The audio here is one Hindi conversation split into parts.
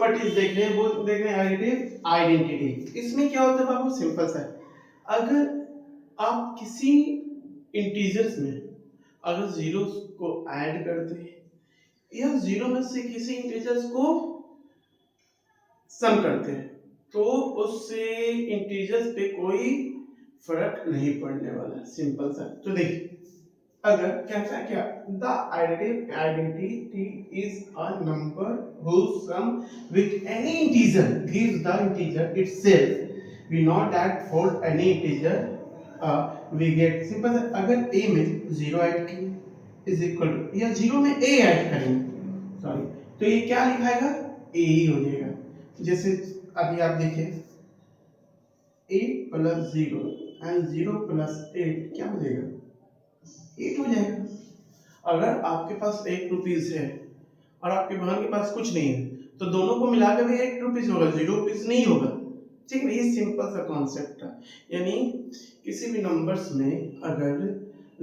प्रॉपर्टीज देख रहे हैं, वो देख रहे हैं एडिटिव आइडेंटिटी। इसमें क्या होता है बाबू, सिंपल सा है। अगर आप किसी इंटीजर्स में अगर जीरो को ऐड करते हैं या जीरो में से किसी इंटीजर्स को सम करते हैं तो उससे इंटीजर्स पे कोई फर्क नहीं पड़ने वाला, सिंपल सा। तो देखिए अगर कहता है क्या, the additive identity is a number whose sum with any integer gives the integer itself, we know that for any integer we get simple. अगर a में 0 ऐड किए इज इक्वल टू, या 0 में a ऐड करेंगे सॉरी, तो ये क्या लिखाएगा, a ही हो जाएगा। जैसे अभी आप देखिए 8 प्लस 0 एंड 0 प्लस 8 क्या हो जाएगा, 8 हो जाएगा। अगर आपके पास 1 रुपीज है और आपके बहन के पास कुछ नहीं है तो दोनों को मिलाकर भी 1 रुपीज होगा, 0 रुपीज नहीं होगा। ठीक है, ये सिंपल सा कॉन्सेप्ट है। यानी किसी भी नंबर्स में अगर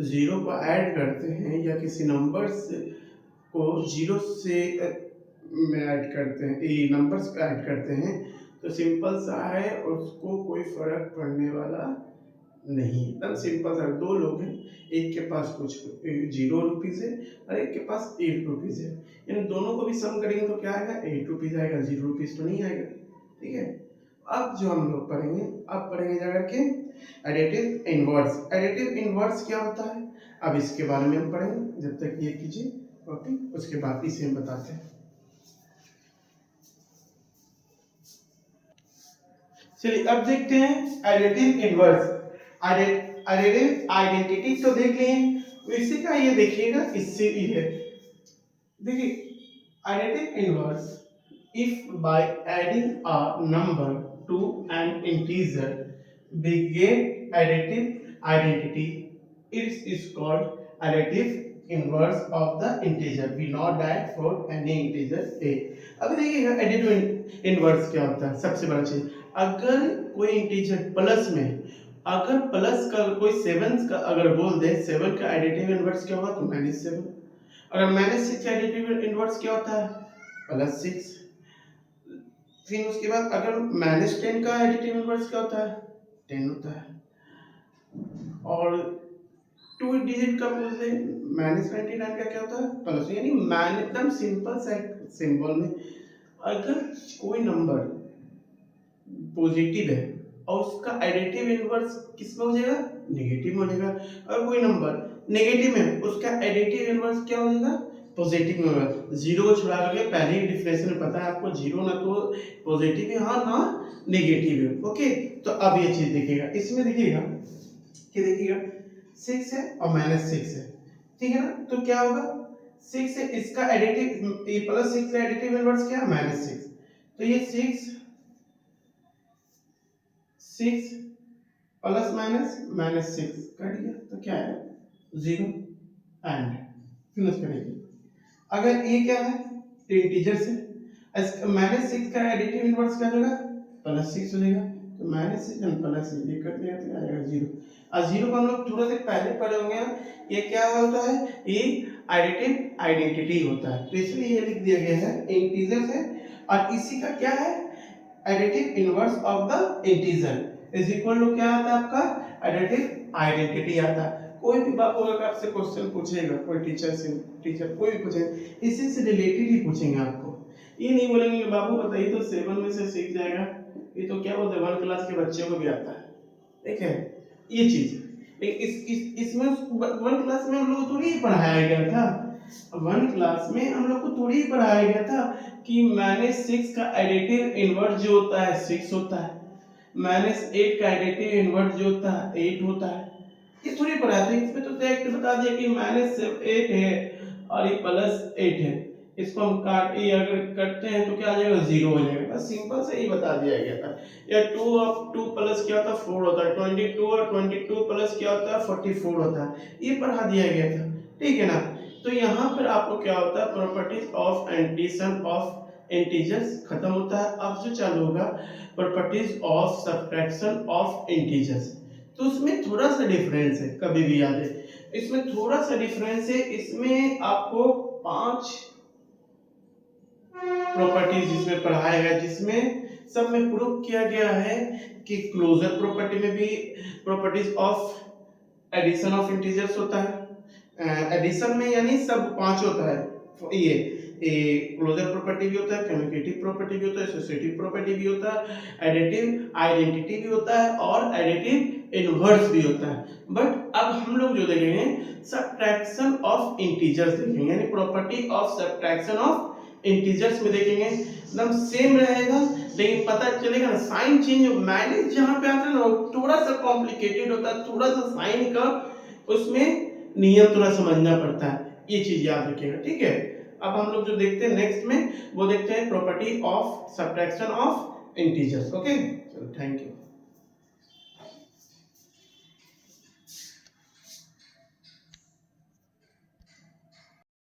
0 को ऐड करते हैं या किसी नंबर्स को 0 से में ऐड करते हैं, ये नंबर्स को ऐड करते हैं तो सिंपल सा है, उसको कोई फर्क पड़ने वाला नहीं। एकदम सिंपल सा, दो लोग हैं, एक के पास कुछ 0 रुपीज है और एक के पास 8 रुपीज है, यानी दोनों को भी सम करेंगे तो क्या आएगा, 8 रुपीज आएगा, 0 रुपीज तो नहीं आएगा। ठीक है, अब जो हम लोग पढ़ेंगे, अब पढ़ेंगे जाकर के एडिटिव इनवर्स। एडिटिव इनवर्स क्या होता है अब इसके बारे में हम पढ़ेंगे, जब तक ये कीजिए ओके, उसके बाद इसे हम बताते हैं। चलिए अब देखते हैं एडिटिव इनवर्स। एडिटिव आइडेंटिटी तो देख लिए, इसी का ये देखिएगा, इससे ही है। देखिए additive inverse, if by adding a number two N integer we get additive identity, it is called additive inverse of the integer, we know that for any integer a। अब देखिएगा एडिटिव इनवर्स क्या होता है। सबसे बड़ा चीज, अगर कोई इंटीजर प्लस में, अगर प्लस का कोई 7 का अगर बोल दे, 7 का एडिटिव इनवर्स क्या होगा, तो -7। अगर -6 का एडिटिव इनवर्स क्या होता है, +6। फिर उसके बाद अगर -10 का एडिटिव इनवर्स क्या होता है, 10 होता है। और 2 डिजिट का बोल दे, -99 का क्या होता है, प्लस, यानी मैन एकदम सिंपल सा सिंबल में अगर कोई नंबर पॉजिटिव है और उसका एडिटिव इनवर्स किस में हो जाएगा, नेगेटिव हो जाएगा। और कोई नंबर नेगेटिव है, उसका एडिटिव इनवर्स क्या हो जाएगा, पॉजिटिव में होगा। 0 को छुड़ा करके पहले ही डिफरेंशियल में पता है आपको, 0 ना तो पॉजिटिव है हाँ ना नेगेटिव है। ओके, तो अब ये चीज देखिएगा, इसमें देखिएगा कि देखिएगा 6 है और -6 है, ठीक है ना, तो क्या होगा, 6 है, इसका एडिटिव, ये +6 का एडिटिव इनवर्स क्या है, -6। तो ये 6 प्लस माइनस -6 कर दिया तो क्या है, 0 एंड फिनिश करेंगे। अगर ये क्या है, इंटीजर से -6 का एडिटिव इनवर्स क्या होगा, +6 हो जाएगा, तो -6 एंड +6 ये कर दिया तो आ जाएगा 0। और 0 को हम लोग थोड़ा सा पहले पढ़े होंगे, ये क्या होता है, ये एडिटिव आइडेंटिटी होता है, तो इसलिए ये लिख दिया गया है, इंटीजर है और इसी का क्या है, additive inverse of the integer is equal to क्या आता है आपका, एडिटिव आइडेंटिटी आता है। कोई भी बात अगर आपसे क्वेश्चन पूछेगा, कोई टीचर कोई भी पूछेगा, इसी से रिलेटेड ही पूछेंगे आपको। ये नहीं बोलेंगे बाबू बताइए तो 7 में से सीख जाएगा, ये तो क्या बोलते हैं 1 क्लास के बच्चों को भी आता है। ठीक है, ये चीज इसमें 1 क्लास में हम लोग थोड़ी पढ़ाया गया था, 1 क्लास में हम लोग को थोड़ी पढ़ाया गया था कि -6 का एडिटिव इनवर्स जो होता है 6 होता है, -8 का एडिटिव इनवर्स जो होता है 8 होता है, ये थोड़ी पढ़ाया था। इसमें तो डायरेक्ट बता दिया कि -8 है और ये +8 है, इसको हम काट ये अगर करते हैं तो क्या आ जाएगा, 0 हो जाएगा, बस सिंपल से ही बता दिया गया था। या 2 और 2 प्लस क्या होता है, 4 होता है, 22 और 22 प्लस क्या होता है, 44 होता है, ये पढ़ा दिया गया था। ठीक है ना, तो यहाँ पर आपको क्या होता है, properties of addition of integers खत्म होता है। अब जो चालू होगा properties of subtraction of integers, तो उसमें थोड़ा सा डिफरेंस है, कभी भी याद है, इसमें थोड़ा सा डिफरेंस है। इसमें आपको 5 प्रॉपर्टीज जिसमें पढ़ाया गया, जिसमें सब में प्रूव किया गया है कि क्लोजर प्रॉपर्टी में भी properties of addition of integers होता है। एडिशन में यानी सब पांच होता है, ये क्लोजर प्रॉपर्टी भी होता है, कम्यूटेटिव प्रॉपर्टी भी होता है, एसोसिएटिव प्रॉपर्टी भी होता है, एडिटिव आइडेंटिटी भी होता है और एडिटिव इनवर्स भी होता है। बट अब हम लोग जो देखेंगे सब्ट्रैक्शन ऑफ इंटीजर्स देखेंगे, यानी property of subtraction of integers में देखेंगे। एकदम सेम रहेगा, लेकिन पता चलेगा ना साइन चेंज माइनस जहां पे आता है ना वो थोड़ा सा कॉम्प्लिकेटेड होता है, थोड़ा सा साइन का उसमें नियम थोड़ा समझना पड़ता है, ये चीज याद रखिएगा, ठीक है। अब हम लोग जो देखते हैं नेक्स्ट में वो देखते हैं property of subtraction of integers. Okay, चलो थैंक यू।